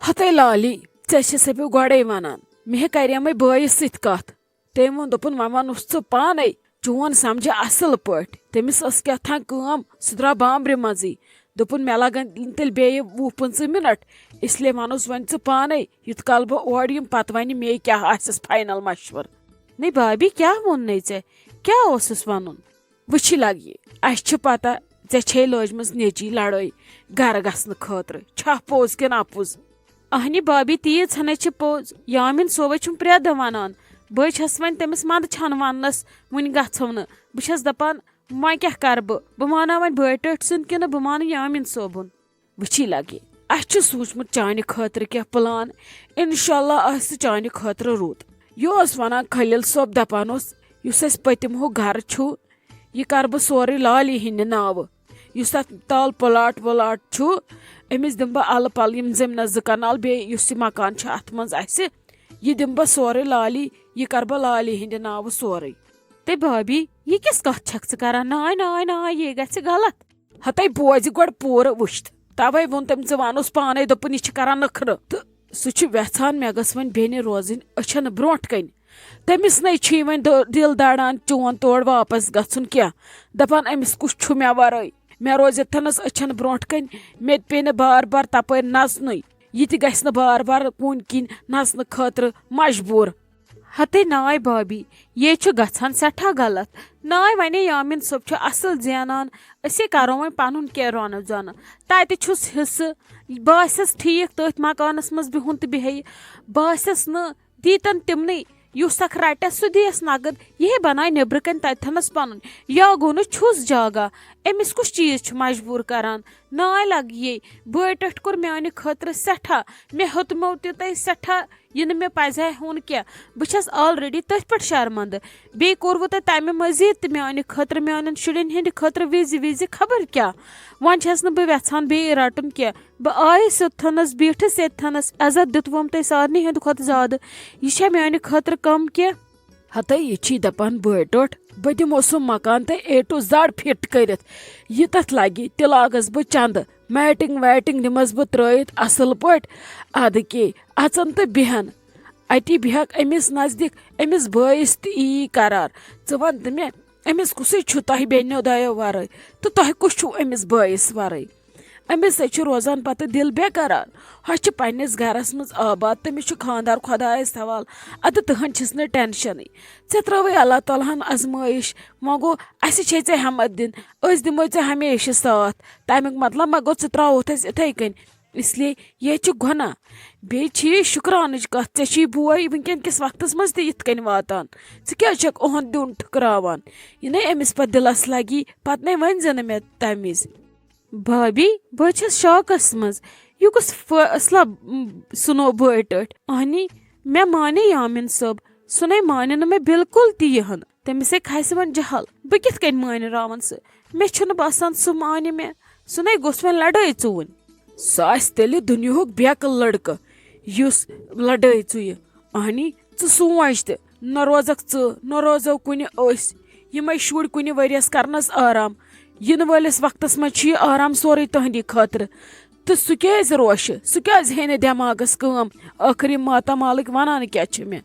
हते लाली ऐसे पे गोड़े वनान मे करे बयस सत कत तम वो दोपन वह वनुस च पाने चोन समझ असल पट तमिस क्या कम सह द्राव बाम्ब्रे मजी दोपन मे लगन तेल बे 20-25 मिनट इसलिए वनुस वन च पाने युत कल बह और यम पत वन मे क्या आसस फाइनल मशवर नहीं भाभी क्या वोन चे क्या वन वुच लगे अस पता ऐ लजम नेची लड़ाई गर गसन खतर छा पोज किन अपुज अहनी भाभी तीज हन पोज यामिन सोबे प्रे दह वनान बस वन तमिस मंद छन वनस वन गो न बस दपान वह क्या कर बह माना वन बड़ टट सुन कि बह मान यामिन सोबुन वुची लगे अस सोचमुत चान खतर क्या प्लान इंशाल्लाह चान खतर रुत यह वन खलील सोब दपान पतिमो घर यह कर बह सोरे लाली हिंद नाव युस तल प्लाट वलाट अमिस दिम बह अल पल यम जमीन 2 कनाल बे मकान अत मज यह दिम बह सोरे लाली यह कर बह लाली हिंद नाव सोरे ते भाभी यह किस कत छक कर नाय नाय नाय ये गि गलत हते बोज गो पूर वुश्त तवे वोन तम वनुस पाने दोपन यह कर नखर तो सह वेछान मे गस वन बेन रोजन अछन ब्रोट कन तमिस नई वन दिल दड़ान चोन तोड़ वापस गन क्या दपान अमिस कुछ मे वराई मे रोज थनस अछन ब्रोट कन मे पे बार बार तपर नचन यह गि बार बार कुन किन नचन खतर मजबूर हते नाय भाभी ये गसान सठा गलत नाय वने यामिन सोब असल जानान असे करो वन पनुन क्या रोन जान तत हिस्स बस ठीक तथ मकानस मज बिहुन तो बेह बस न दीतन तिमन युस रटस सह दियस नगद यह बनाए नबर कन तथनस पन या गो न छुस जागा अमिस कुछ चीज मजबूर करान नाय लग ये बड़ टट कोर माने खतर सठा मे हेतमो ते सठा यह मे पजे हुन क्या बस ऑलरेडी तथ पे शर्मंद बे कोर तमें मजीद तो माने खतर मान शुरन हंद खतर विज विज खबर क्या वन बह वेछान बे रटन क्या बह आयस योथनस बीठस योथनस अजत दुतवम तह सारे हंद खुद ज्यादा यह माने खतर कम क्या हते यह दपान बड़ टोट बह दिमो सह मकान तो A to Z फिट कर यह तथ लगे तह लागस बह चंद मैटिंग वैटिंग दिमस बह त्रत असल पट अद के अचन तो बेहन अति बेहक अमिस नजदीक अमिस बयस ती करार वन तो मे अमिस कुछ तह बेनो दयो वर तो तह कुछ अमिस बयस वर अमिस रोजान पत दिल बेकरार हस पन्नस गरस मज आबाद तमिस खानदार खुदायस हवाल अद तहन छस न टेंशन ऐ त्रवे अल्लाह तालाहन आजमाइश वो गो अस हमत दिन अस दिमो ऐ हमेशा साथ तमिक मतलब मा गो त्रोथ इथे कन इसलिए यह गुना बे शुक्रान कत ऐ बोय वनकन किस वक्त मज तन वातान क्या ओहन दुन ठुकरावान यह न अमिस पे दिलस लगी पत न वन जन मे तमिज भाभी बह शौकस मज यह कुछ फैसला सुनो बड़ टट अहनी मे माने यामिन सोब सुन माने न मे बिल्कुल तहन तमिस खस वन जहल बह कित मान रावन सह मे बसान सह माने मे सुन गोस वन लड़ाई चुन सह तेल दुनिया बेक लड़क युस लड़ाई चुय अहनी सोच त न रोजक न रोजो कुन यम शुर कुन वरियस करनस आराम इन वलिस वक्तस मज आराम सोरे तहंदी खतर तो सह क्या रोश सह क्या हे दिमागस कम आखिर माता मालिक वनान क्या मे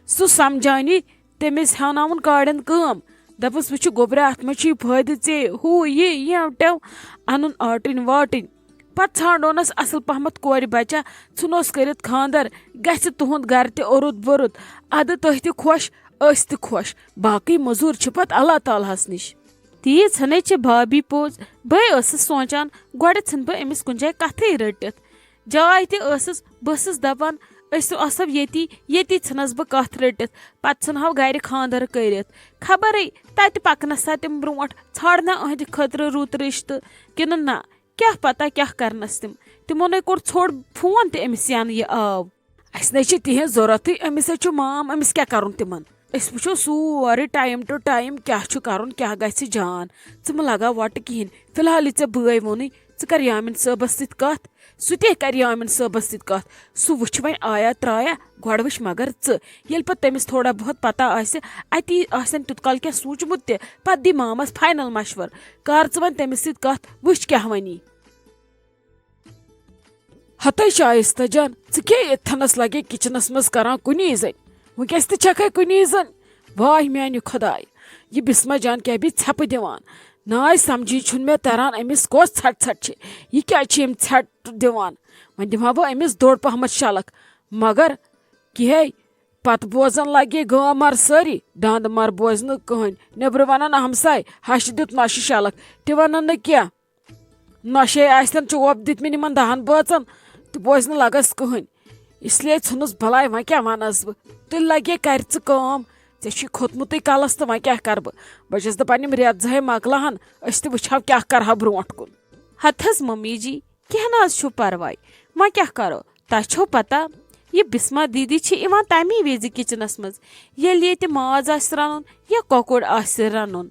सह समझानी तमिस हेवन गाड़न कम दपस वो गोबर अत मज फायदे ऐ हू यह टव अन आटिन वाटिन पत ाणोनस असल पहमत कोर बचा ोनस कर खानदर गि तुंद गर तुरुद बुरुद अद तुह त खुश अस त खुश बाकी मजूर पत अल्लाह तालहस निश तीज हन भाभी पोज बह सोचान गोड़ बह अमिस कुन जाए कथे रटित जाय तस बस दपान असो ये षनस बह कथ रटित पत षनहो गर खानदर कर खबर तत पकनस तम ब्रो छाड़ना अहद खतर रुत रिश्त कि ना क्या पता क्या करनस तिमो न कोर छोड़ फोन तमिस यन यह आव अस न तिहन जरूरत अमिस माम अमिस क्या कर तिमन वो सोरे टाइम टू टाइम क्या कर क्या गि जान म लगा वट कहें फिलहाल ऐ बय वोन कर यामिन सबस सत कत सह कर यामिन सबस सत कत सह वुच वन आया त्राया गोड़ वुच मगर ये तमिस थोड़ा बहुत पता अति तुत कल क्या सोचमुत पत दी मामस फाइनल मशवर कर वन तमिस सत कत वुच क्या वनी हते शाइस्ता जान क्या इथनस लगे किचनस मज करान कुनी जन वस तक कुनी जन वाह मान खुदाय यह बिस्मा जान क्या भी छप दिवान नाय समझी छुन मे तरन अमिस कस छट छट यह क्या छट दिवान वन दिमा बह अमिस दोड़ पहमत शलक मगर कह पत बोजन लगे गाँव मर सारी दांद मर बोजन कहन नबर वन हमसाय हश दुत नश शलक ति वन क्या नशे आसन चोप दित मे 10 बचन तो बोज लगस कहन इसलिए छुनस भलाई वह क्या वनस बह तुल लगे कर कम ऐ खोतमुत कलस तो वह क्या कर बस दपान रेत जहे मकलाहन अस वो क्या कर ब्रोट कुन हथस मम्मी जी कह नाज परवाय वह क्या करो तह पता यह बिस्मा दीदी तमी विज किचनस मज ये माज रन या कौकुर रन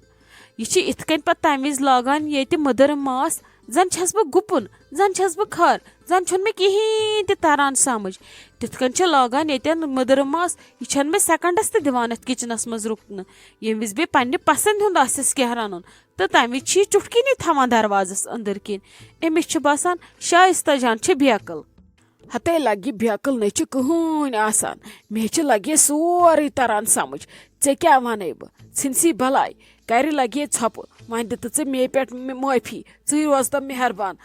यह इत कन पे तम विज लागान ये मदर मास जन छस बह गुपुन जन छस बह खर जन छुन मे कहीं तरन समझ तिथ कन लागान ये मदर मास यह मे सेकंडस दिवान किचनस मज रुकन ये विज बे पन्ने पसंद हुंद आसिस कह रन तो तम विज चुटकिन थवान दरवाजस अंदर किन अमिस बसान शाइस्ता जान बेकल हते लगे बेकल न कहन आसान मे लगे सोरे तरन समझ ऐ क्या वन बह सी भलाई कर लगे छप वन दित मे पे माफी रोज तो मेहरबान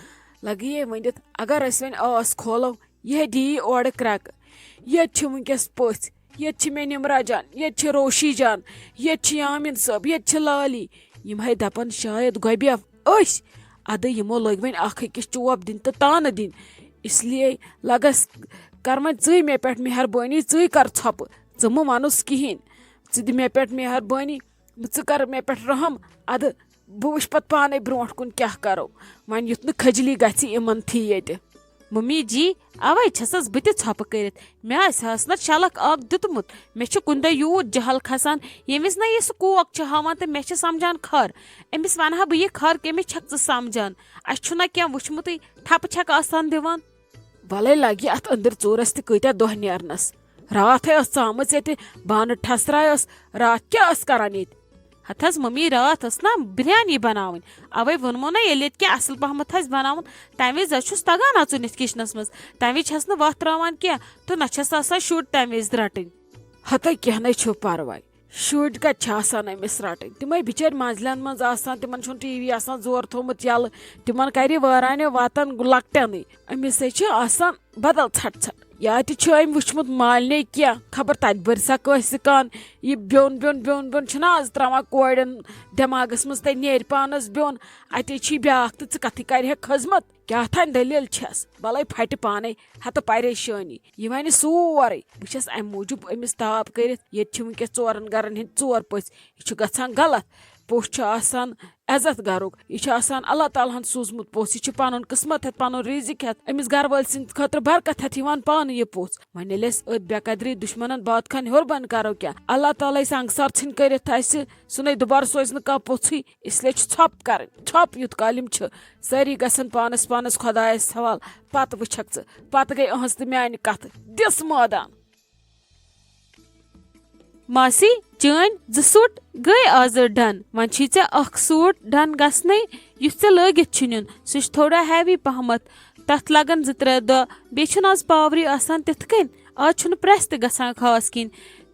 लगे वन अगर वन आस खोलो यह दी ओर क्रक ये वनकस पथ ये मे निमरा जान ये रोशी जान ये यामिन सब ये लाली यम है दपन शायद गबेफ अद यमो लग वन अकिस चोप दिन तो तान दिन इसलिए लगस कर वे मे पे मेहरबानी वे कर छप मो वनुस कहें दि मे पे मेहरबानी कर मे पे रहम अद बह वुच पत पाने ब्रोट कुन क्या करो वन युत खजली गमन थी ये मम्मी जी अवे छसस बत छप कर मे ना शलक दुतमुत मे कुन दह यूत जहल खसान यमिस ना यह कोक हावान तो मे समझान खर अमिस वन बह यह खर कमिस छक समझान अना क्या वुचमुत ठप छक आसान दिवान भले लगे अत अंदर चोरस तह दह नेरनस रात ाम ये बान ठसराय रात क्या करान ये हथस मम्मी रात ना बिरयानी बनावन अवे वनमो ना ये क्या असल पहमत बनावन तम विज तगान अचुन किचनस मज तम विज वह त्रावान क्या तो नस शुर तम विज रटन हत कह परवाय शुर कतान अमिस रटन तम बिचार मंजलन मज तिमन टीवी जोर थोमुत यल तिमन कर वारान वातन लकटन अमिस बदल छट छट या अम वुचमुत मालने क्या खबर तत बरसा कान यह ब्योन ब्योन ब्योन ब्योन आज त्रावान कोड़न दिमागस मज ते नेर पानस ब्योन अत ब्या तो कथ कर खजमत क्या थान दलील छस भले फट पाने हत परेशानी यह वन सोरे बस अम मूजूब अमिस ताप कर ये वनकस 4 गरन हिंद 4 पस यह गसान गलत पोस इज्जत गरुक यह अल्लाह ताला सूजमुत पोस यह पन किस्मत हेत पन रिजिक हेत अमिस गर वाल सिंद खतर बरकत हेत पान यह पोस वन अत बेकदरी दुश्मन बात खान हर बन करो क्या अल्लाह ताला अंगसार छिन कर सुन दोबारा सोज कह पोथी इसलिए छप कर छप युत कालिम सारी गसन पानस पानस खुदायस सवाल पत वुछक पत गई अहस तो मान कथ दिस मादान मासी चन 2 सूट गई आज डन वन ऐ सूट डन गसने युस लगित नुन सह थोड़ा हैवी पहमत तथ लगन 2-3 दह बे आज पावरी आसान तिथ कन आज प्रेस त गसान खास किन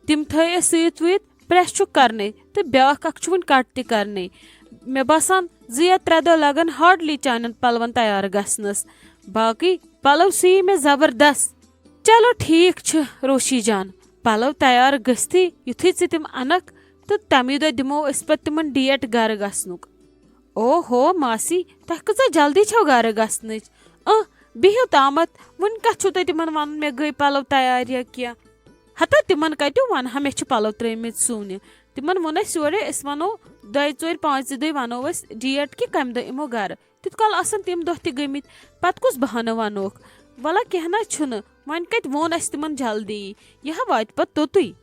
तिम थे सत प्रेस करने तो ब्या वन कट त करने मे बसान 2 या 3 दह लगन हार्डली चान पलवन तैयार गसनस बाकी पलव सी मे जबरदस्त चलो ठीक रोशी जान पलव तैयार गस्थी युथी तिम अनक तो तमी दह दिमो पे तिमन डेट गर गसनुक ओहो मासी तह कचा जल्दी छो गर गसन बिहु तामत वन कत तिमन वन मे गई पलव तैयार या क्या हता तिमन कतो वन मे पलव त्रमित सून तिमन वोन योरे वनो 2-4-5 दह वनो डेट कि कम दह इमो गर तित कल तिम दह त गमित पत कुस बहाना वनोक वला कहना छुन वन कत वोन तिमन जल्दी यह वात पत तोतुई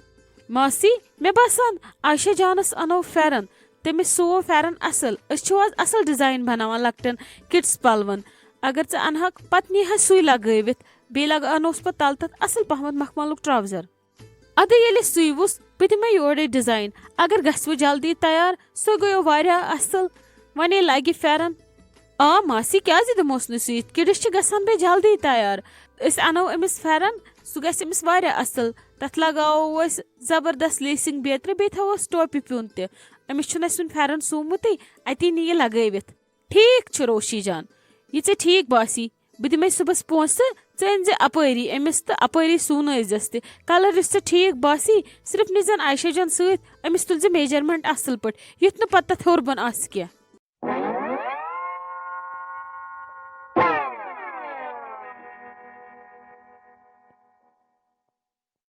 मासी मे बसान आयशा जानस अनो फेरन तमिस सो फेरन असल आज असल डिजाइन बनावान लकटन किड्स पलवन अगर ऐ अनहक पत नीह सुई लगवित बे अनोस पत तल तथ असल पहमत मखमलुक ट्राउजर अद ये सुवुस बह दिमे योरे डिजाइन अगर गो जल्दी तैयार सो गयो वारिया असल वने लगे फेरन آ ماسی کیازِ دِموس نہٕ سُہ یِتھ کِڈٕس چھِ گژھان بیٚیہِ جلدی تیار أسۍ اَنو أمِس پھٮ۪رن سُہ گژھِ أمِس واریاہ اَصٕل تَتھ لگاوو أسۍ زبردست لیسِنگ بیترِ بیٚیہِ تھاووس ٹوپہِ پیوٗنٛت تہِ أمِس چھُنہٕ اَسہِ وُنہِ پھٮ۪رن سوٗمُتٕے اَتی نی یہِ لگٲوِتھ ٹھیٖک چھُ روشی جان یہِ ژےٚ ٹھیٖک باسی بہٕ دِمے صُبحس پونٛسہٕ ژٕ أنۍ زِ اَپٲری أمِس تہٕ اَپٲری سوٗنٲیزٮ۪س تہِ کلر یُس ژےٚ ٹھیٖک باسی صرف نِزٮ۪ن عایشہ جان سۭتۍ أمِس تُلزِ میجرمینٹ اَصٕل پٲٹھۍ یُتھ نہٕ پتہٕ تَتھ ہیوٚر بۄن آسہِ کینٛہہ